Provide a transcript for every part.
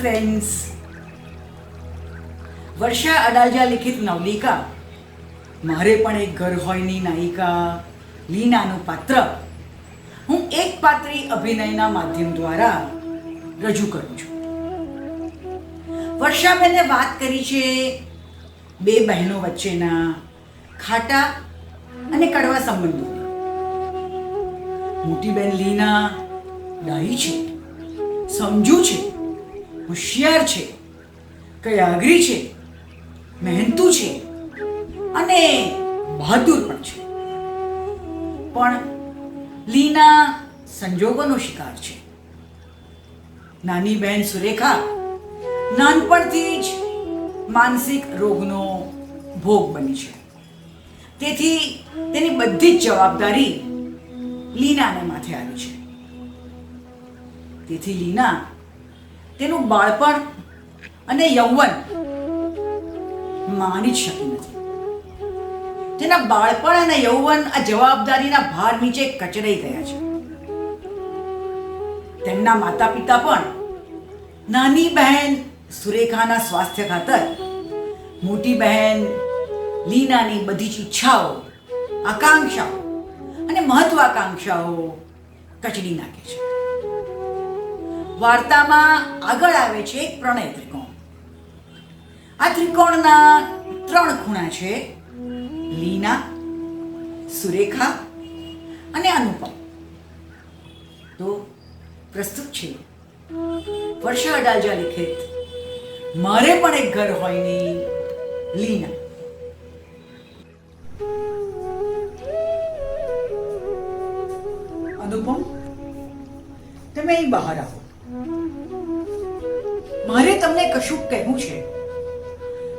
Friends, વર્ષા અડાલજા લિખિત નવલિકા મારે પણ એક ઘર હોયની નાયિકા લીનાનું પાત્ર હું એક પાત્રી અભિનયના માધ્યમ દ્વારા રજૂ કરું છું. વર્ષાબેને વાત કરી છે બે બહેનો વચ્ચેના ખાટા અને કડવા સંબંધો. મોટી બહેન લીના ડાહી છે, સમજુ છે, હોશિયાર છે, કયાગરી છે, મહેનતુ છે અને બહાદુર પણ છે. પણ લીના સંજોગોનો શિકાર છે. નાની બહેન સુરેખા નાનપણથી જ માનસિક રોગનો ભોગ બની છે. તેથી તેની બધી જ જવાબદારી લીનાને માથે આવી છે. તેથી લીના તેનું બાળપણ અને યૌવન માણી જ શકી નથી. તેના બાળપણ અને યૌવન આ જવાબદારીના ભાર નીચે કચરાઈ ગયા છે. તેમના માતા પિતા પણ નાની બહેન સુરેખાના સ્વાસ્થ્ય ખાતર મોટી બહેન લીનાની બધી જ ઈચ્છાઓ, આકાંક્ષાઓ અને મહત્વાકાંક્ષાઓ કચડી નાખે છે. વાર્તામાં આગળ આવે છે એક પ્રણય ત્રિકોણ. આ ત્રિકોણના 3 ખૂણા છે: લીના, સુરેખા અને અનુપમ. તો પ્રસ્તુત છે વર્ષા અડાલજા લિખિત મારે પણ એક ઘર હોયની લીના. અનુપમ, તમે અહીં બહાર આવો. મારે તમને કશું કહેવું છે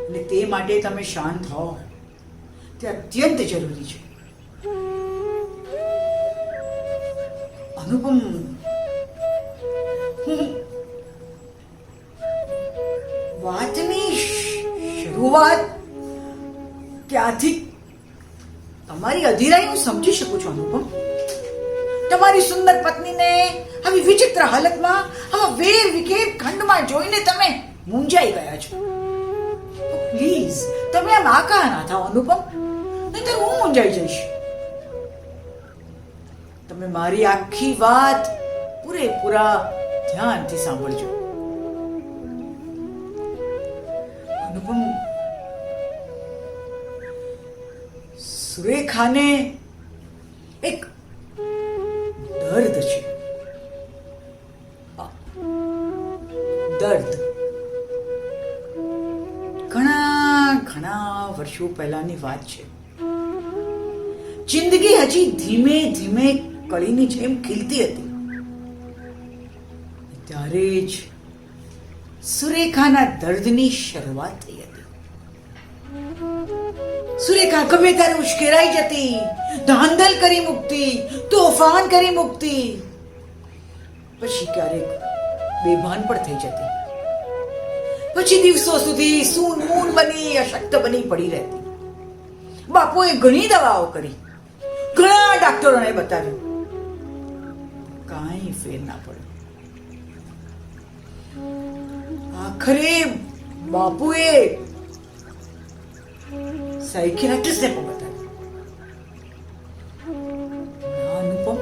અને તે માટે તમે શાંત હો, તે અત્યંત જરૂરી છે. અનુપમ, હું વાતની શરૂઆત ત્યાંથી તમારી અધીરાઈ હું સમજી શકું છું. અનુપમ, તમારી સુંદર પત્નીને આવી વિચિત્ર હાલતમાં, આવા વેર વિખેર ખંડમાં જોઈને તમે મૂંઝાઈ ગયા છો. પ્લીઝ તમે આમ આકા ના થાઓ અનુપમ, નહીંતર હું મૂંઝાઈ જઈશ. તમે મારી આખી વાત પૂરેપૂરા ધ્યાનથી સાંભળજો. અનુપમ, સુરેખાને એક દર્દ છે. દર્દ ઘણા વર્ષો પહેલાની વાત છે. જિંદગી હજી ધીમે ધીમે કળીની જેમ ખીલતી હતી. ત્યારે જ સુરેખાના દર્દની શરૂઆત થઈ હતી. સુરેખા ગમે ત્યારે ઉશ્કેરાઈ જતી, ધાંધલ કરી મૂકતી, તોફાન કરી મૂકતી, પછી ક્યારેક બેભાન પણ થઈ જતી. પછી દિવસો સુધી સૂન મૂન બની, અશક્ત બની પડી રહેતી. બાપુએ ઘણી દવાઓ કરી, ઘણા ડોક્ટરોને બતાવ્યું, કાંઈ ફેર ના પડ્યો. આખરે બાપુએ સાયકિયાટ્રિસ્ટને પણ બતાવ્યું. અનુપમ,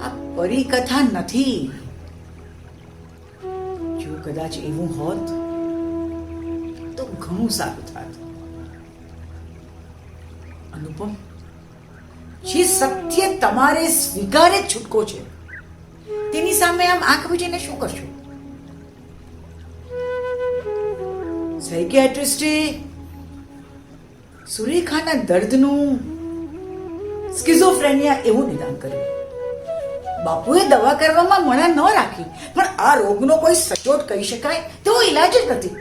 આ પરીકથા નથી. જો કદાચ એવું હોત તો ઘણું સારું થાત. અનુપમ, જે સત્ય તમારે સ્વીકારે જ છૂટકો છે, તેની સામે આમ આંખ વીંચીને શું કરશો? સાયકિયાટ્રિસ્ટે સુરેખાના દર્દનું સ્કિઝોફ્રેનિયા એવું નિદાન કર્યું. બાપુએ દવા કરવામાં મના ન રાખી, પણ આ રોગનો કોઈ સચોટ કહી શકાય તેવો ઈલાજ જ નથી.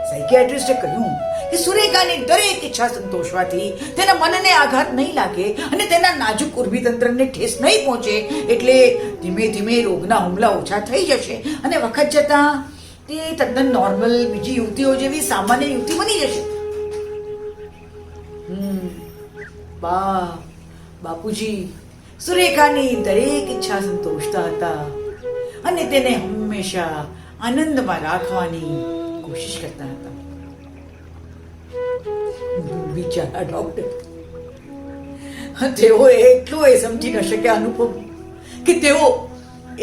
સાયકિયાટ્રિસ્ટે કહ્યું કે સુરેખાની દરેક ઈચ્છા સંતોષવાથી તેના મનને આઘાત નહીં લાગે અને તેના નાજુક ઉર્મિતંત્રને ઠેસ નહીં પહોંચે, એટલે ધીમે ધીમે રોગના હુમલા ઓછા થઈ જશે અને વખત જતા તે તદ્દન નોર્મલ બીજી યુવતીઓ જેવી સામાન્ય યુવતી બની જશે. બાપુજી સુરેખાની દરેક ઈચ્છા સંતોષતા હતા અને તેને હંમેશા આનંદમાં રાખવાની કોશિશ કરતા હતા. બિચારા ડોક્ટર, તેઓ એટલું એ સમજી ન શક્યા અનુપમ કે તેઓ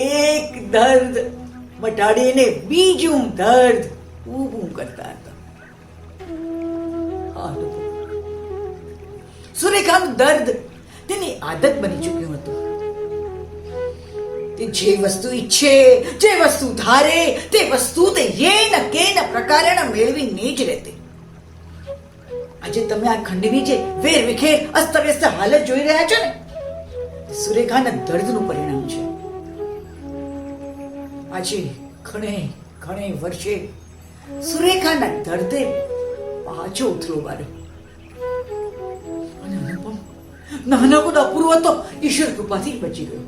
એક દર્દ મટાડીને બીજું દર્દ ઊભું કરતા હતા. અનુપમ, સુરેખાનું દર્દ તેની આદત બની ચૂક્યું હતું. તે જે વસ્તુ ઈચ્છે, જે વસ્તુ ધારે, તે વસ્તુ તે યેન કેન પ્રકારેણ મેળવીને જ રહેતી. આજે તમે આ ખંડની જે વેર વિખેર અસ્તવ્યસ્ત હાલત જોઈ રહ્યા છો ને, સુરેખાના દર્દનું પરિણામ છે. આજે ઘણે વર્ષે સુરેખાના દર્દે પાછો ઉથલો માર્યો. અને અનુપમ નાનકડો અપૂર્વ તો ઈશ્વર કૃપાથી બચી ગયો.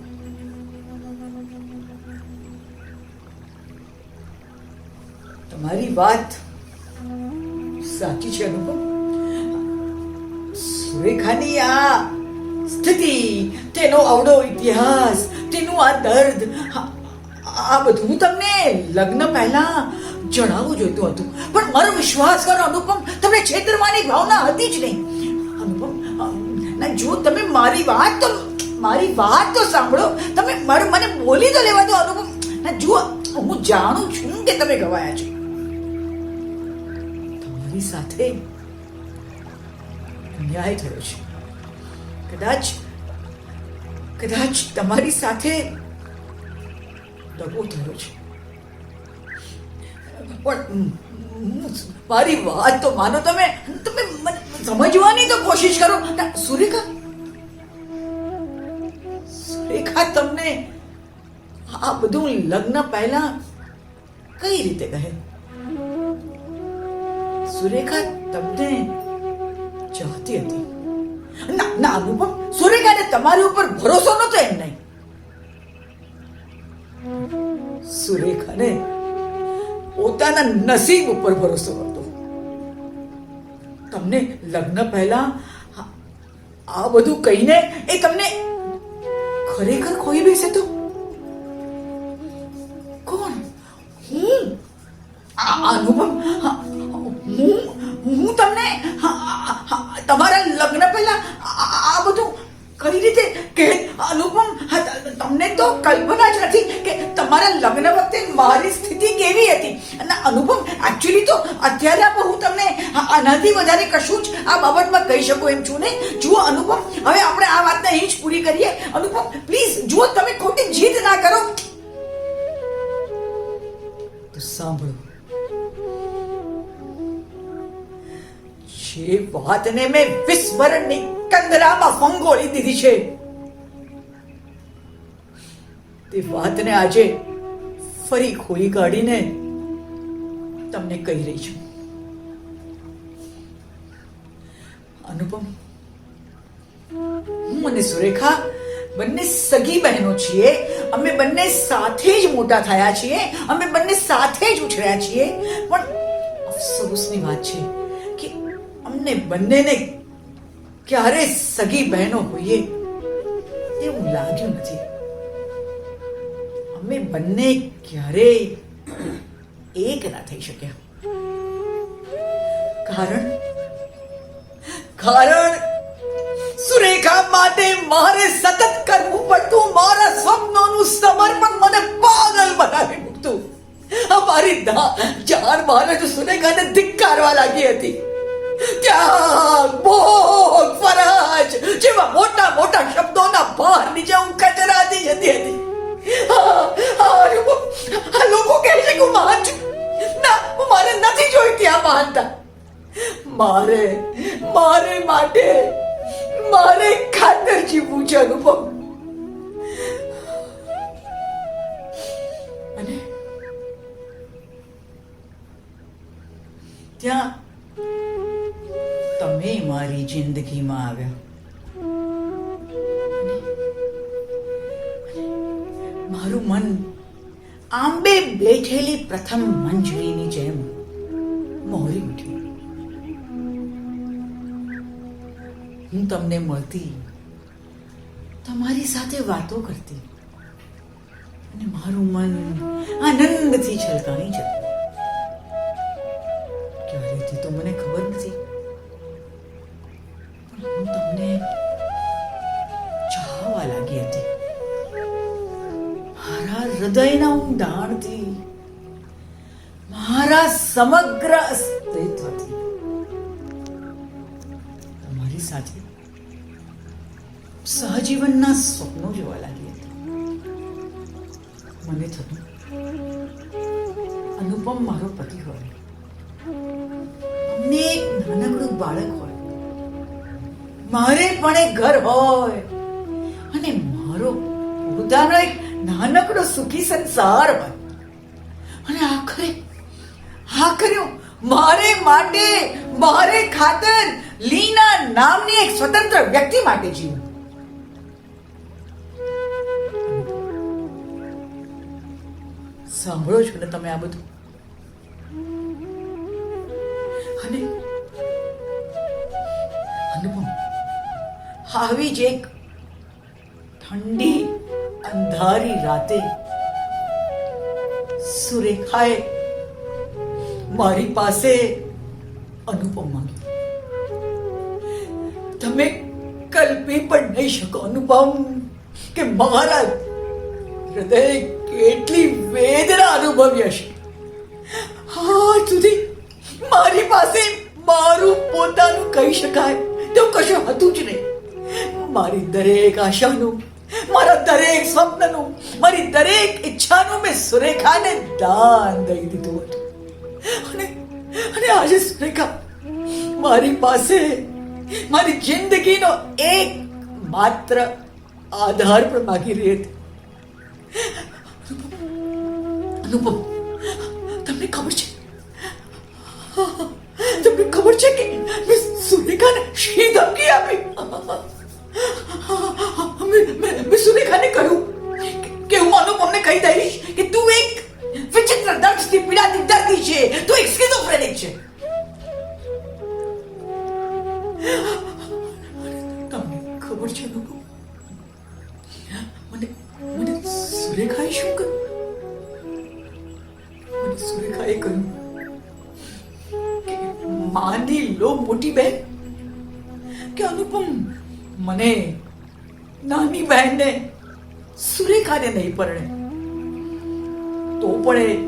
તમારી વાત સાચી છે અનુપમ. સુરેખાની આ સ્થિતિ, તેનો અવડો ઇતિહાસ, તેનું આ દર્દ, આ બધું તમને લગ્ન પહેલા જણાવવું જોઈતું હતું. પણ મારો વિશ્વાસ કરો અનુપમ, તમને છેતરવાની ભાવના હતી જ નહીં. અનુપમ, જો તમે મારી વાત તો સાંભળો. તમે મને બોલી તો લેવા દો અનુપમ. જુઓ, હું જાણું છું કે તમે ગવાયા છો. તમારી સાથે અન્યાય થયો છે. કદાચ તમારી સાથે દગો થયો છે. પણ મારી વાત તો માનો. તમે મને સમજવાની તો કોશિશ કરો. સુરેખા તમને આ બધું લગ્ન પહેલા કઈ રીતે કહે? સુરેખા તમને ચાહતી હતી. ના અનુપમ, સુરેખાને તમારી ઉપર ભરોસો નતો એમ નહીં. સુરેખાને પોતાના નસીબ ઉપર ભરોસો હતો. તમને લગ્ન પહેલા આ બધું કહીને એ તમને ખરેખર ખોઈ બેસે તો કોણ? હું અનુપમ, હું તમને તમારા લગ્ન પહેલા આ બધું કઈ રીતે કે? અનુપમ, તમને તો કલ્પના જ નથી કે તમારા લગ્ન વખતે મારી સ્થિતિ કેવી હતી. અને અનુપમ, એકચ્યુઅલી તો અત્યારે હું તમને આનાથી વધારે કશું જ આ બાબતમાં કહી શકું એમ છું નહીં. જુઓ અનુપમ, હવે આપણે આ વાતને અહીં જ પૂરી કરીએ. અનુપમ પ્લીઝ, જુઓ, તમે ખોટી જીદ ના કરો. તો સાંભળો, જે વાતને મેં 20 વર્ષની કંદરામાં ફંગોળી દીધી છે, તે વાતને આજે ફરી ખોઈ કાઢીને તમને કહી રહી છું. અનુપમ, હું અને સુરેખા બંને સગી બહેનો છીએ. અમે બંને સાથે જ મોટા થયા છીએ. અમે બંને સાથે જ ઉછર્યા છીએ. પણ અફસોસની વાત છે કે અમને બંનેને ક્યારે સગી બહેનો હોઈએ એવું લાગ્યું નથી. અમે બંને ક્યારેય એક ના થઈ શક્યા. કારણ સુરેખા માટે મારે સતત કરવું પડતું. મારા સ્વપ્નોનું સમર્પણ મને પાગલ બનાવી મૂકતું. અમારી જાન મારે જો સુરેખાને ધિક્કારવા લાગી હતી. ત્યાગ, ભોગ, ફરજ જેવા મોટા મોટા શબ્દોના ભાર નીચે હું કચરાતી જતી હતી. આ લોકો કહે છે કે હું મહાન છું. ના, મારે નથી જોઈતી આ મહાનતા. મારે માટે મારે ખાતર જીવવું છે અનુપમ. અને ત્યાં તમે મારી જિંદગીમાં આવ્યા. મારું મન આંબે બેઠેલી પ્રથમ મંજરીની જેમ મોહરી ઉઠ્યું. હું તમને મળતી, તમારી સાથે વાતો કરતી, અને મારું મન આનંદથી છલકાઈ જતું. ક્યારેથી તો મને ખબર નથી, પણ હું તમને ચાહવા લાગી હતી. મારા હૃદયના ઊંડાણથી, મારા સમગ્ર અસ્તિત્વથી તમારી સાથે સહજીવનના સ્વપ્નો જોવા લાગી હતી. મને થતું અનુપમ મારો પતિ હોય, અમને એક નાનકડું બાળક હોય, મારે પણ એક ઘર હોય અને મારો પોતાનો એક નાનકડો સુખી સંસાર હોય. અને આખરે મારે માટે, મારે ખાતર લીના નામની એક સ્વતંત્ર વ્યક્તિ માટે જીવું. સાંભળો છો ને તમે આ બધું? અને અનુપમ, આવી જ એક ઠંડી અંધારી રાતે સુરેખાએ મારી પાસે અનુપમ માંગ્યું. તમે કલ્પી પણ નહીં શકો અનુપમ કે મારા હૃદય કેટલી વેદના અનુભવી હશે. આજ સુધી મારી પાસે મારું પોતાનું કહી શકાય તો કશું હતું જ નહીં. મારી દરેક આશાનું, મારા દરેક સ્વપ્નનું, મારી દરેક ઈચ્છાનું મેં સુરેખાને દાન દઈ દીધું હતું. અને આજે સુરેખા મારી પાસે મારી જિંદગીનો એક માત્ર આધાર પણ માગી રહી હતી. અનુપમ, તમને ખબર છે કે મેં સુરેખાને શી ધમકી આપી? મેં સુરેખાને કહ્યું કે હું અનુપમને કહી દઈશ કે તું એક વિચિત્ર દર્દથી પીડાતી દર્દી છે, તું એક સ્કિઝોફ્રેનિક છે. તમને ખબર છે અનુપમ, મને સુરેખાએ શું કહ્યું? મને સુરેખાએ કહ્યું કે માની લો મોટી બહેન કે અનુપમ મને, નાની બહેનને, સુરેખાને નહીં પરણે તો પણ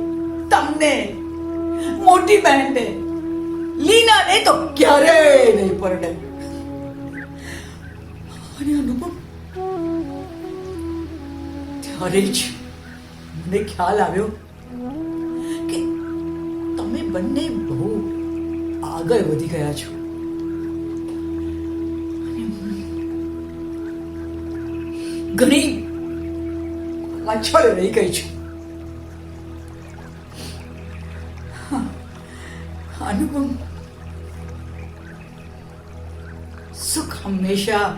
તમને, મોટી બહેનને, લીનાને તો ક્યારેય નહીં પરણે. અને અનુપમ, ત્યારે જ મને ખ્યાલ આવ્યો કે તમે બંને બહુ આગળ વધી ગયા છો. ઘણી પાછળ રહી ગઈ છું. અનુપમ, સુખ હંમેશા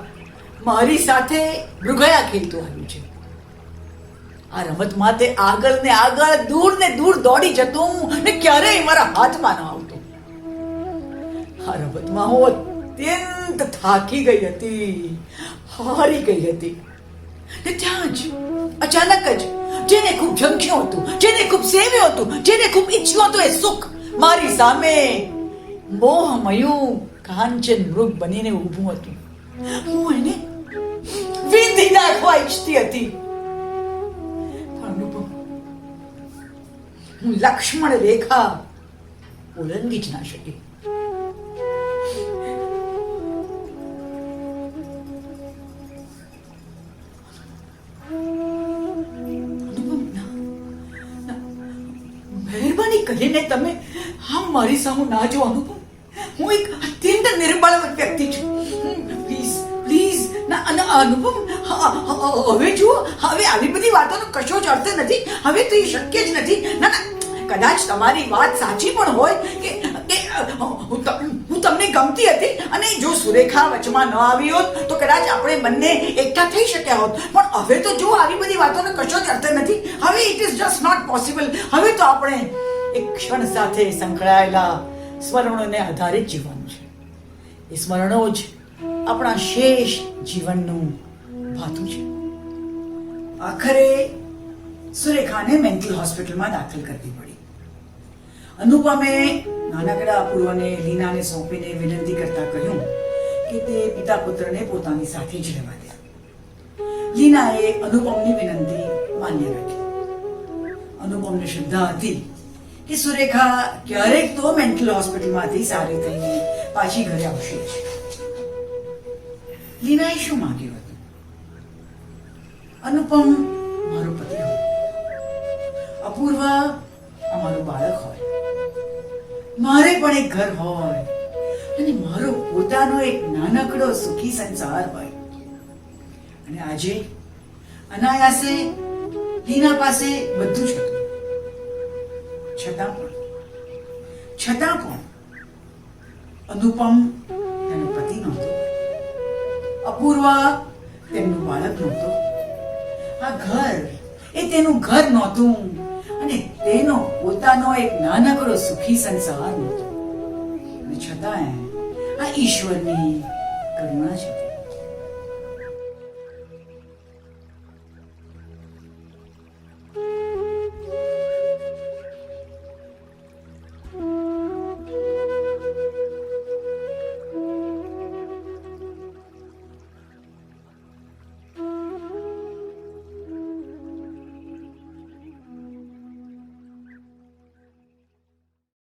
મારી સાથે મૃગયા ખેલતું આવ્યું છે. આ રમતમાં તે આગળ ને આગળ, દૂર ને દૂર દોડી જતું ને ક્યારેય મારા હાથમાં ન આવતું. આ રમતમાં હું અત્યંત થાકી ગઈ હતી, હારી ગઈ હતી. ને ત્યાં જ અચાનક જ જેને ખૂબ ઝંખ્યું હતું, જેને ખૂબ સેવ્યું હતું, જેને ખૂબ ઈચ્છ્યું હતું એ સુખ મારી સામે મોહમયું કાંચન મૃગ બનીને ઊભું હતું. હું એને વીંધી નાખવા ઈચ્છતી હતી. અનુપમ, હું લક્ષ્મણ રેખા ઓળંગી જ ના શકી. મહેરબાની કરીને તમે મારી સામે ના જો અનુપમ. હું એક અત્યંત નિર્બળ વ્યક્તિ છું. પ્લીઝ ના અનુપમ, હવે જુઓ, હવે આવી બધી વાતોનો કશો જ અર્થ નથી. હવે તો એ શક્ય જ નથી. ના, કદાચ તમારી વાત સાચી પણ હોય કે હું તમને ગમતી હતી અને જો સુરેખા વચમાં ન આવી હોત તો કદાચ આપણે બંને એકઠા થઈ શક્યા હોત. પણ હવે તો જો આવી બધી વાતોનો કશો જ અર્થ નથી. હવે it is just not possible. હવે તો આપણે એક ક્ષણ સાથે સંકળાયેલા સ્મરણોને આધારિત જીવવાનું છે. એ સ્મરણો જ આપણા શેષ જીવનનું ભાતું છે. આખરે સુરેખાને મેન્ટલ હોસ્પિટલમાં દાખલ કરવી પડી. અનુપમે નાનકડા અપૂર્વને લીનાને સોંપીને વિનંતી કરતા કહ્યું કે તે પિતા પુત્રને પોતાની સાથે જ રહેવા દે. લીનાએ અનુપમની વિનંતી માન્ય રાખી. અનુપમને શ્રદ્ધા હતી કે સુરેખા ક્યારેક તો મેન્ટલ હોસ્પિટલમાંથી સારી થઈને પાછી ઘરે આવશે જ. લીનાએ શું માંગ્યું હતું? અનુપમ મારો પતિ હોય, અપૂર્વ અમારું બાળક હોય, મારે પણ એક ઘર હોય અને મારો પોતાનો એક નાનકડો સુખી સંસાર હોય. અને આજે અનાયાસે લીના પાસે બધું જ હતું. છતાં પણ અનુપમ તેનો પતિ નહોતો, અપૂર્વ તેમનું બાળક નહોતો, આ ઘર એ તેનું ઘર નહોતું અને તેનો પોતાનો એક નાનકડો સુખી સંસાર નહોતો. અને છતાં આ ઈશ્વરની કરુણા છે.